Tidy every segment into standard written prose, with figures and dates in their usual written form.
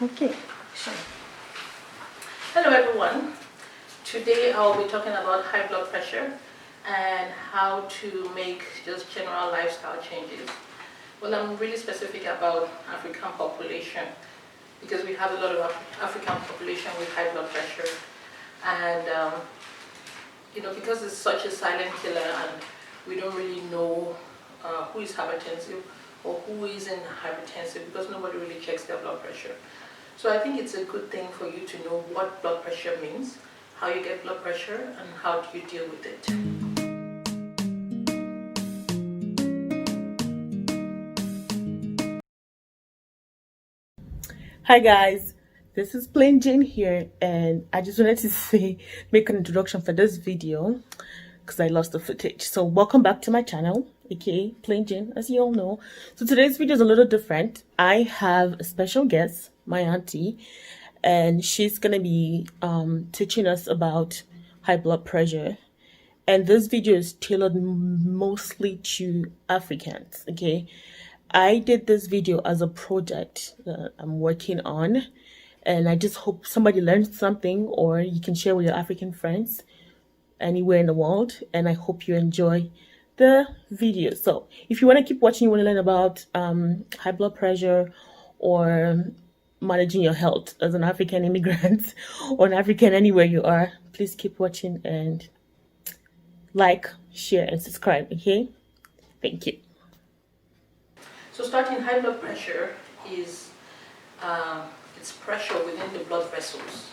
Okay. So, hello everyone. Today I'll be talking about high blood pressure and how to make just general lifestyle changes. Well, I'm really specific about African population because we have a lot of African population with high blood pressure, and because it's such a silent killer and we don't really know who is hypertensive or who isn't hypertensive because nobody really checks their blood pressure. So I think it's a good thing for you to know what blood pressure means, how you get blood pressure, and how do you deal with it. Hi guys, this is Plain Jane here, and I just wanted to make an introduction for this video because I lost the footage. So welcome back to my channel, aka Plain Jane, as you all know. So today's video is a little different. I have a special guest, my auntie, and she's gonna be teaching us about high blood pressure. And this video is tailored mostly to Africans, okay? I did this video as a project that I'm working on, and I just hope somebody learned something or you can share with your African friends anywhere in the world. And I hope you enjoy the video. So if you want to keep watching, you want to learn about high blood pressure or managing your health as an African immigrant or an African anywhere you are, please keep watching and like, share, and subscribe. Okay, thank you. So starting high blood pressure is it's pressure within the blood vessels.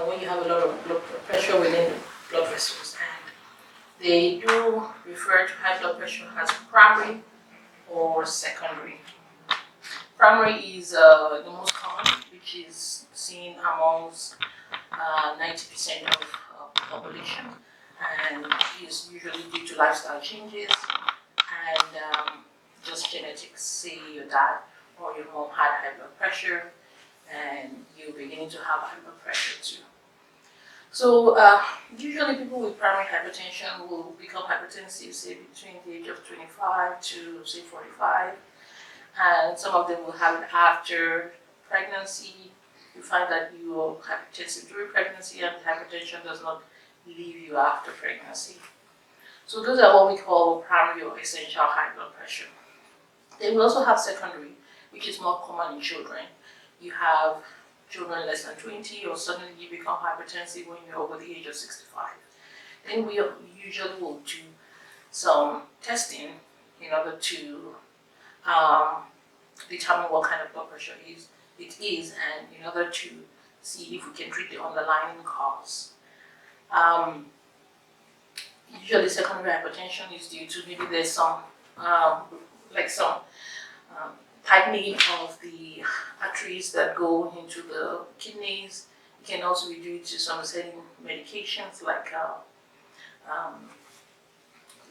When you have a lot of blood pressure within the blood vessels, and they do refer to high blood pressure as primary or secondary. Primary is the most common, which is seen amongst 90% of the population, and is usually due to lifestyle changes and just genetics. Say your dad or your mom had high blood pressure, and you're beginning to have high blood pressure too. So usually people with primary hypertension will become hypertensive, say between the age of 25 to say 45, and some of them will have it after pregnancy. You find that you are hypertensive during pregnancy, and hypertension does not leave you after pregnancy. So those are what we call primary or essential high blood pressure. Then we also have secondary, which is more common in children. You have children less than 20, or suddenly you become hypertensive when you're over the age of 65. Then we usually will do some testing in order to determine what kind of blood pressure it is, and in order to see if we can treat the underlying cause. Usually secondary hypertension is due to maybe there's some tightening of the arteries that go into the kidneys. It can also be due to some certain medications like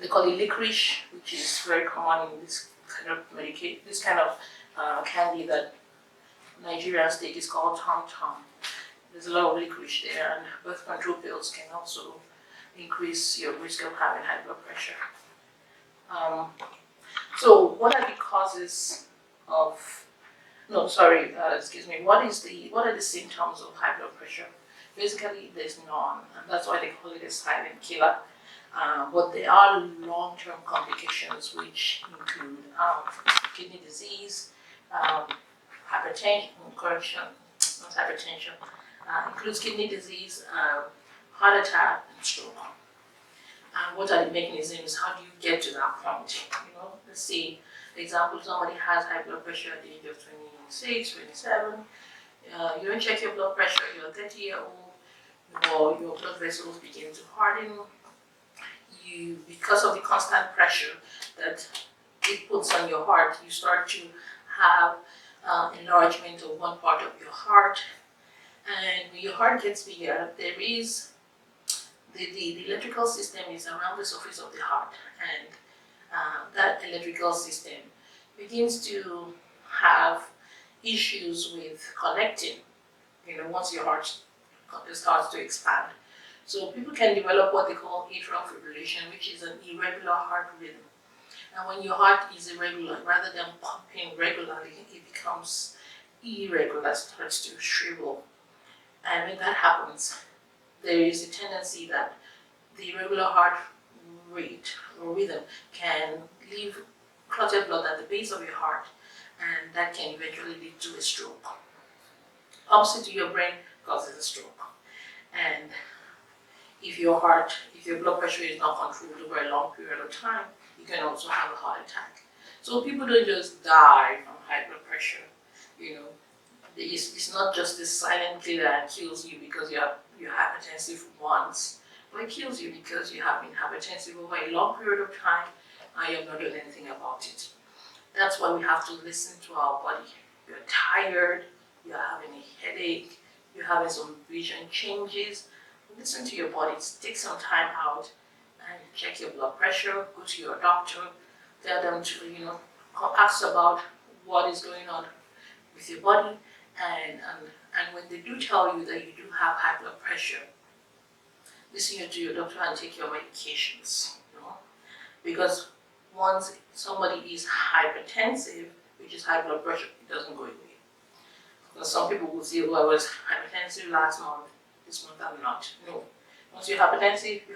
they call it licorice, which is very common in this kind of candy that Nigerian state is called tom tom. There's a lot of licorice there, and birth control pills can also increase your risk of having high blood pressure. So what are the causes of, no, sorry, excuse me, what are the symptoms of high blood pressure? Basically, there's none, and that's why they call it a silent killer. But there are long-term complications which include kidney disease, hypertension, not hypertension, includes kidney disease, heart attack, and stroke. And what are the mechanisms? How do you get to that point? Let's say, for example, somebody has high blood pressure at the age of 26, 27. You don't check your blood pressure, you're 30-year-old, or your blood vessels begin to harden. Because of the constant pressure that it puts on your heart, you start to have enlargement of one part of your heart. And when your heart gets bigger, there is the electrical system is around the surface of the heart, and that electrical system begins to have issues with connecting, once your heart starts to expand. So people can develop what they call atrial fibrillation, which is an irregular heart rhythm. And when your heart is irregular, rather than pumping regularly, it becomes irregular starts to shrivel. And when that happens, there is a tendency that the irregular heart rate or rhythm can leave clotted blood at the base of your heart, and that can eventually lead to a stroke. Opposite to your brain causes a stroke. And if your blood pressure is not controlled over a long period of time, you can also have a heart attack. So people don't just die from high blood pressure. You know, it's not just this silent killer that kills you because you're hypertensive once, but it kills you because you have been hypertensive over a long period of time and you have not done anything about it. That's why we have to listen to our body. You're tired, you're having a headache, you're having some vision changes. Listen to your body. Take some time out and check your blood pressure. Go to your doctor. Tell them to, ask about what is going on with your body. And when they do tell you that you do have high blood pressure, listen to your doctor and take your medications. Because once somebody is hypertensive, which is high blood pressure, it doesn't go away. Because some people will say, "Oh, I was hypertensive last month. This month I'm not." No. Once you're hypertensive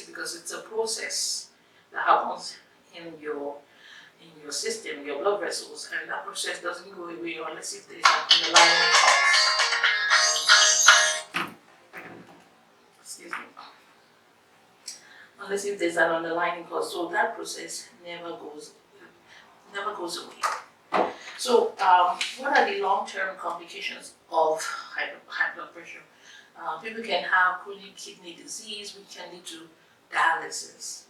because it's a process that happens in your system, your blood vessels, and that process doesn't go away unless if there's an underlying cause. Excuse me. Unless if there's an underlying cause, so that process never goes away. So, what are the long-term complications of high blood pressure? People can have chronic kidney disease, which can lead to dialysis.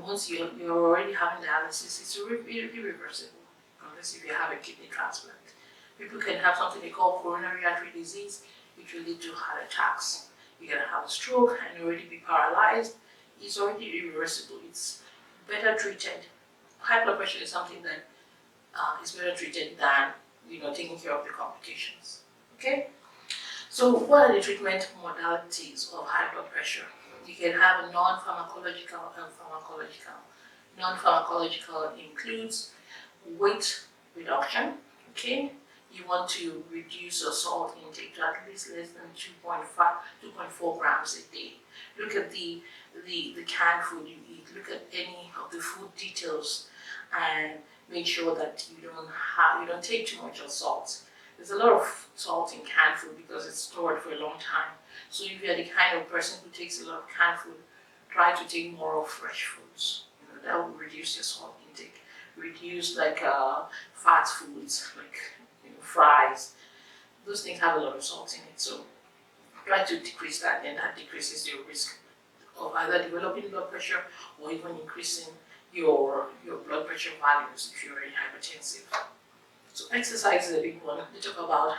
Once you're already having dialysis, it's irreversible, unless if you have a kidney transplant. People can have something they call coronary artery disease, which will lead to heart attacks. You can have a stroke and already be paralyzed. It's already irreversible. It's better treated. High blood pressure is something that is better treated than taking care of the complications. Okay. So what are the treatment modalities of high blood pressure? You can have a non-pharmacological and pharmacological. Non-pharmacological includes weight reduction. Okay. You want to reduce your salt intake to at least less than 2.4 grams a day. Look at the canned food you eat. Look at any of the food details and make sure that you don't take too much of salt. There's a lot of salt in canned food because it's stored for a long time. So if you're the kind of person who takes a lot of canned food, try to take more of fresh foods. That will reduce your salt intake. Reduce fast foods like fries. Those things have a lot of salt in it. So try to decrease that, and that decreases your risk of either developing blood pressure or even increasing your blood pressure values if you're already hypertensive. So exercise is a big one. They talk about,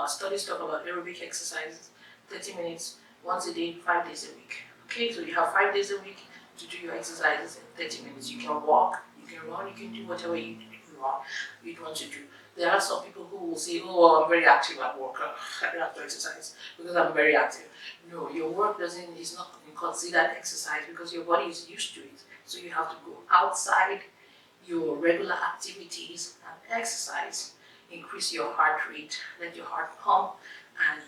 studies talk about aerobic exercises, 30 minutes, once a day, 5 days a week. Okay, so you have 5 days a week to do your exercises in 30 minutes. You can walk, you can run, you can do whatever you'd want to do. There are some people who will say, "Oh, I'm very active at work. I don't have to exercise because I'm very active." No, your work is not considered exercise because your body is used to it. So you have to go outside your regular activities and exercise, increase your heart rate, let your heart pump, and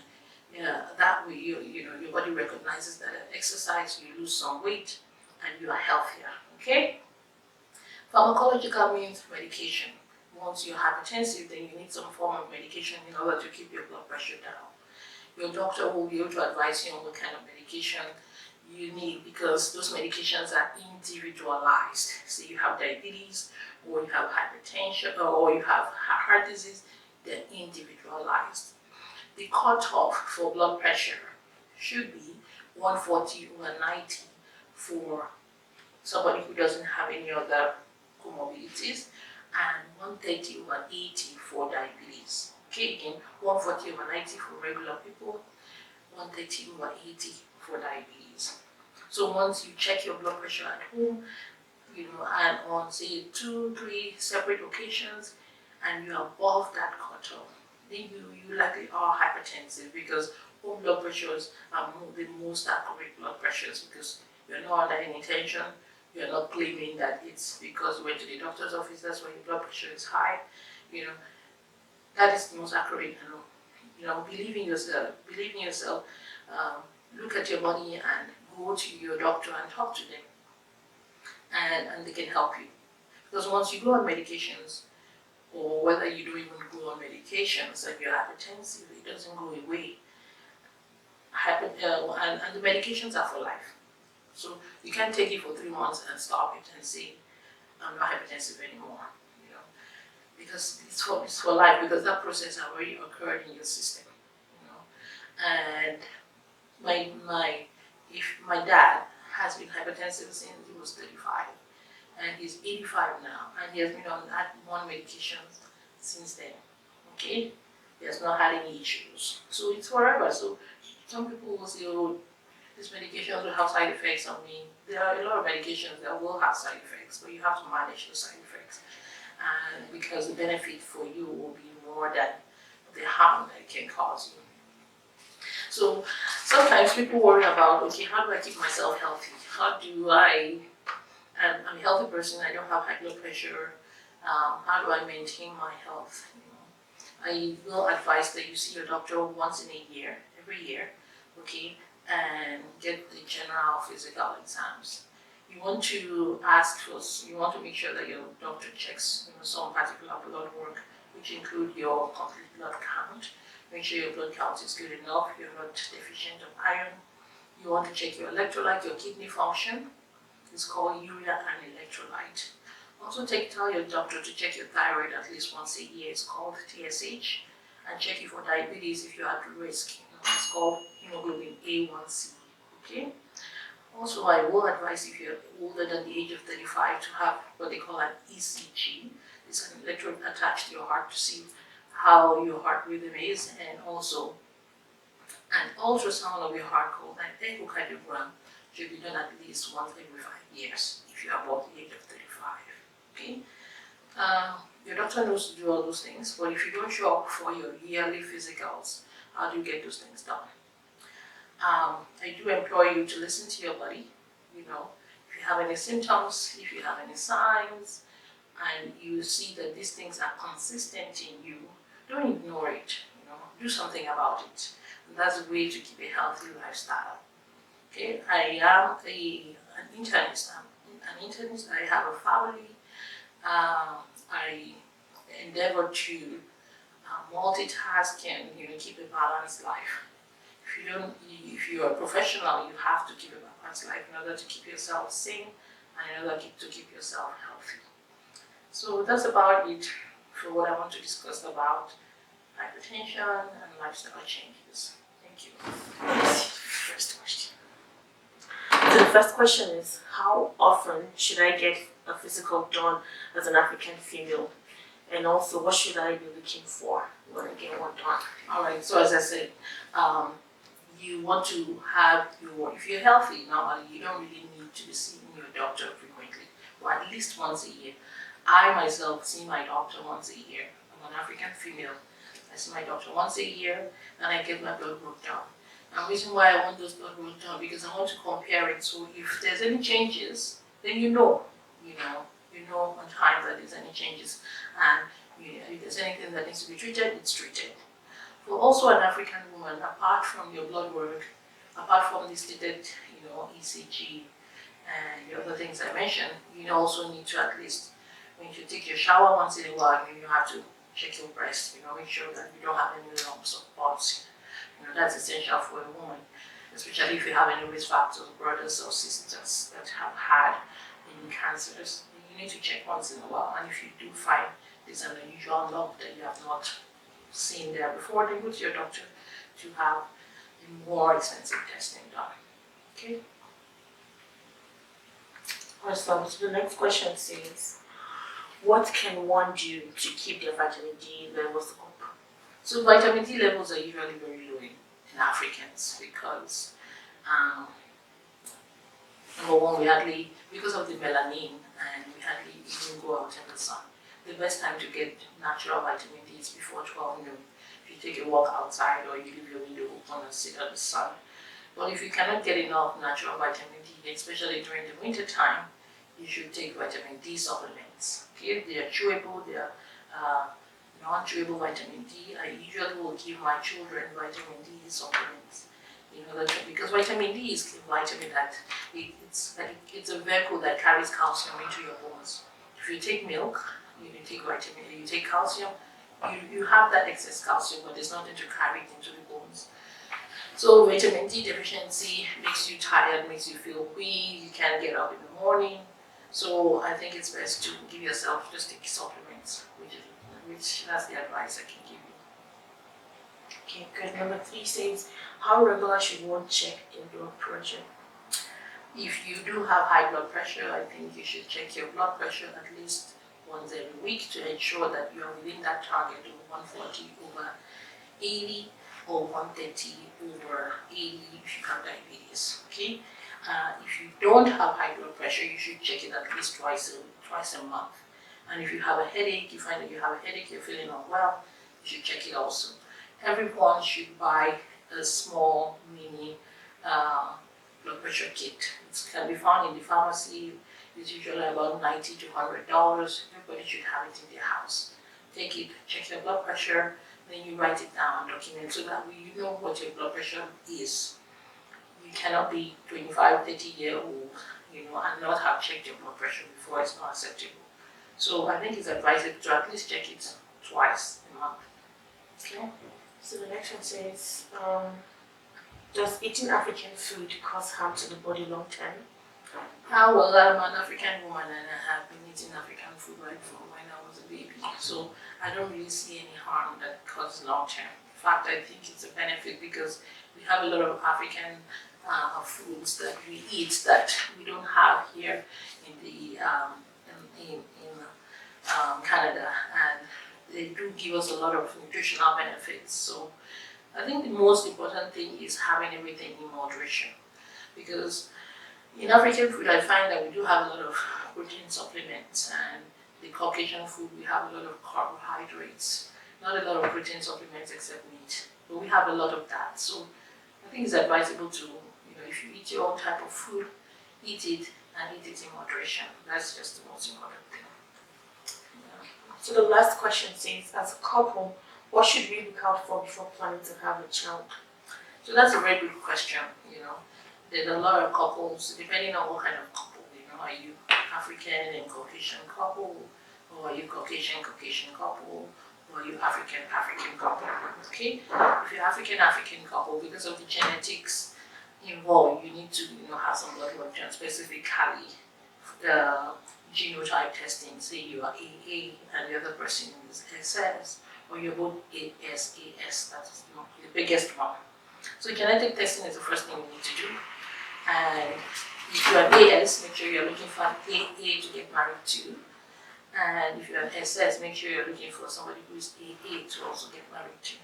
that way your body recognizes that at exercise you lose some weight and you are healthier. Okay? Pharmacological means medication. Once you're hypertensive, then you need some form of medication in order to keep your blood pressure down. Your doctor will be able to advise you on what kind of medication you need because those medications are individualized. So you have diabetes, or you have hypertension, or you have heart disease, they're individualized. The cutoff for blood pressure should be 140/90 for somebody who doesn't have any other comorbidities, and 130/80 for diabetes. Okay, again, 140/90 for regular people, 130/80 for diabetes. So once you check your blood pressure at home, and on say 2-3 separate occasions, and you're above that cutoff, then you likely are hypertensive because home blood pressures are the most accurate blood pressures because you're not under any tension. You're not claiming that it's because you went to the doctor's office, that's why your blood pressure is high. That is the most accurate. Believe in yourself. Believe in yourself. Look at your body and go to your doctor and talk to them, and they can help you. Because once you go on medications, or whether you don't even go on medications and you're hypertensive, it doesn't go away. And the medications are for life. So you can't take it for 3 months and stop it and say, I'm not hypertensive anymore. You know, because it's for life, because that process has already occurred in your system. You know, and if my dad has been hypertensive since he was 35, and he's 85 now, and he has been on that one medication since then. Okay, he has not had any issues, so it's forever. So some people will say, oh, these medications will have side effects on me. There are a lot of medications that will have side effects, but you have to manage the side effects, and because the benefit for you will be more than the harm that it can cause you. So sometimes people worry about, okay, how do I keep myself healthy? I'm a healthy person, I don't have high blood pressure. How do I maintain my health? I will advise that you see your doctor once in a year, every year, okay, and get the general physical exams. You want to ask first, you want to make sure that your doctor checks some particular blood work, which include your complete blood count. Make sure your blood count is good enough, you're not deficient of iron. You want to check your electrolyte, your kidney function. It's called urea and electrolyte. Also tell your doctor to check your thyroid at least once a year. It's called TSH. And check you for diabetes if you're at risk. It's called hemoglobin A1C. Okay? Also, I will advise if you're older than the age of 35 to have what they call an ECG. It's an electrode attached to your heart to see how your heart rhythm is, and also an ultrasound of your heart called an echocardiogram should be done at least once every 5 years if you're above the age of 35. Okay? Your doctor knows to do all those things, but if you don't show up for your yearly physicals, how do you get those things done? I do implore you to listen to your body. If you have any symptoms, if you have any signs, and you see that these things are consistent in you, don't ignore it. Do something about it. And that's a way to keep a healthy lifestyle. Okay, I am an internist. I'm an internist. I have a family. I endeavor to multitask and keep a balanced life. If you're a professional, you have to keep a balanced life in order to keep yourself sane and in order to keep yourself healthy. So that's about it for what I want to discuss about hypertension and lifestyle changes. Thank you. First question. So the first question is, how often should I get a physical done as an African female? And also, what should I be looking for when I get one done? All right, so as I said, you want to have if you're healthy normally, you don't really need to be seeing your doctor frequently, or at least once a year. I myself see my doctor once a year. I'm an African female. I see my doctor once a year, and I get my blood work done. And the reason why I want those blood work done, because I want to compare it. So if there's any changes, then you know on time that there's any changes, and if there's anything that needs to be treated, it's treated. For also an African woman, apart from your blood work, apart from the stated, ECG and the other things I mentioned, you also need to at least, when you take your shower once in a while, you have to check your breast. Make sure that you don't have any lumps or bumps. That's essential for a woman, especially if you have any risk factors, brothers or sisters that have had any cancers. You need to check once in a while, and if you do find there's an unusual lump that you have not seen there before, then go to your doctor to have a more expensive testing done. Okay? Awesome. So the next question says, what can one do to keep their vitamin D levels up? So vitamin D levels are usually very low in Africans because number one, because of the melanin, and we hardly even go out in the sun. The best time to get natural vitamin D is before 12 noon. If you take a walk outside or you leave your window open and sit at the sun. But if you cannot get enough natural vitamin D, especially during the winter time, you should take vitamin D supplements. Okay, they are chewable, they are non-chewable vitamin D. I usually will give my children vitamin D supplements. Because vitamin D is a vitamin that it's a vehicle that carries calcium into your bones. If you take milk, you take vitamin, you take calcium, you have that excess calcium, but there's nothing to carry it into the bones. So vitamin D deficiency makes you tired, makes you feel weak, you can't get up in the morning. So I think it's best to give yourself just take supplements, which that's the advice I can give you. Okay, good. Number 3 says, how regular should one check their blood pressure? If you do have high blood pressure, I think you should check your blood pressure at least once every week to ensure that you are within that target of 140/80 or 130/80 if you have diabetes. Okay. If you don't have high blood pressure, you should check it at least twice a month. And if you have a headache, you find that you have a headache, you're feeling unwell, you should check it also. Everyone should buy a small mini blood pressure kit. It can be found in the pharmacy. It's usually about $90 to $100. Everybody should have it in their house. Take it, check your blood pressure, then you write it down, document, so that you know what your blood pressure is. You cannot be 25, 30-year-old, and not have checked your blood pressure before. It's not acceptable. So I think it's advisable to at least check it twice a month. Okay. So the next one says, does eating African food cause harm to the body long term? Well, I'm an African woman and I have been eating African food right from when I was a baby. So I don't really see any harm that causes long term. In fact, I think it's a benefit because we have a lot of African foods that we eat that we don't have here in the Canada, and they do give us a lot of nutritional benefits. So I think the most important thing is having everything in moderation, because in African food I find that we do have a lot of protein supplements, and the Caucasian food we have a lot of carbohydrates, not a lot of protein supplements except meat, but we have a lot of that. So I think it's advisable to, if you eat your own type of food, eat it and eat it in moderation. That's just the most important thing. So the last question says, as a couple, what should we look out for before planning to have a child? So that's a very good question. There's a lot of couples, depending on what kind of couple. Are you African and Caucasian couple, or are you Caucasian couple, or are you African couple? Okay, if you're African couple, because of the genetics involved, you need to have some blood work done, specifically the genotype testing. Say you are AA and the other person is SS, or you're both AS. That's the biggest one. So genetic testing is the first thing you need to do. And if you're an AS, make sure you're looking for an AA to get married to. And if you're an SS, make sure you're looking for somebody who is AA to also get married to.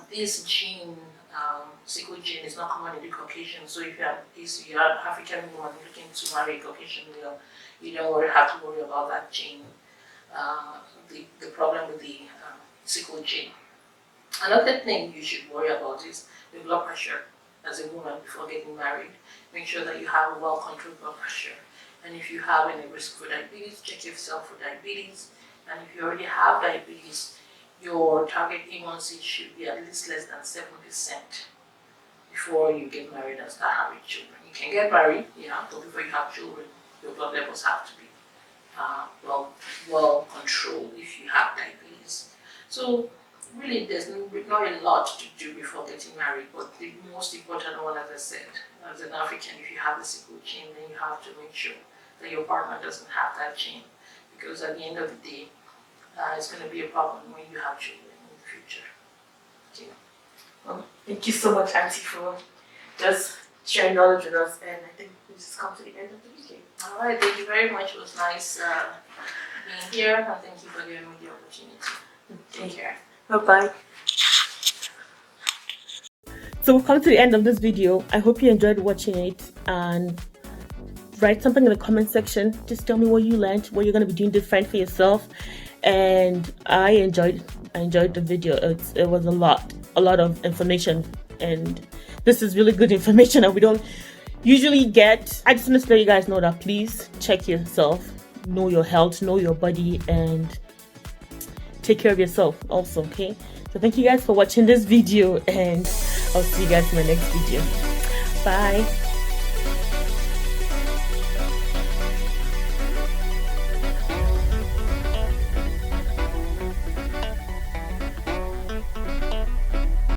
This gene, sickle gene, is not common in the Caucasian. So if you're an African woman looking to marry a Caucasian male, you don't have to worry about that gene, the problem with the sickle gene. Another thing you should worry about is the blood pressure as a woman before getting married. Make sure that you have a well-controlled blood pressure. And if you have any risk for diabetes, check yourself for diabetes. And if you already have diabetes, your target A1C should be at least less than 7% before you get married and start having children. You can get married, but before you have children, your blood levels have to be well controlled if you have diabetes. So really, there's not a lot to do before getting married, but the most important one, as I said, as an African, if you have the sickle gene, then you have to make sure that your partner doesn't have that gene, because at the end of the day, it's going to be a problem when you have children in the future. Okay. Well, thank you so much, Auntie, for just sharing knowledge with us, and I think we just come to the end of the video. All right, thank you very much. It was nice being here, and thank you for giving me the opportunity. Take care. Bye-bye. So we've come to the end of this video. I hope you enjoyed watching it, and write something in the comment section. Just tell me what you learned, what you're going to be doing different for yourself. And I enjoyed the video. It was a lot of information, and this is really good information that we don't usually get. I just want to let you guys know that please check yourself, know your health, know your body, and take care of yourself also. Okay, so thank you guys for watching this video, and I'll see you guys in my next video. Bye.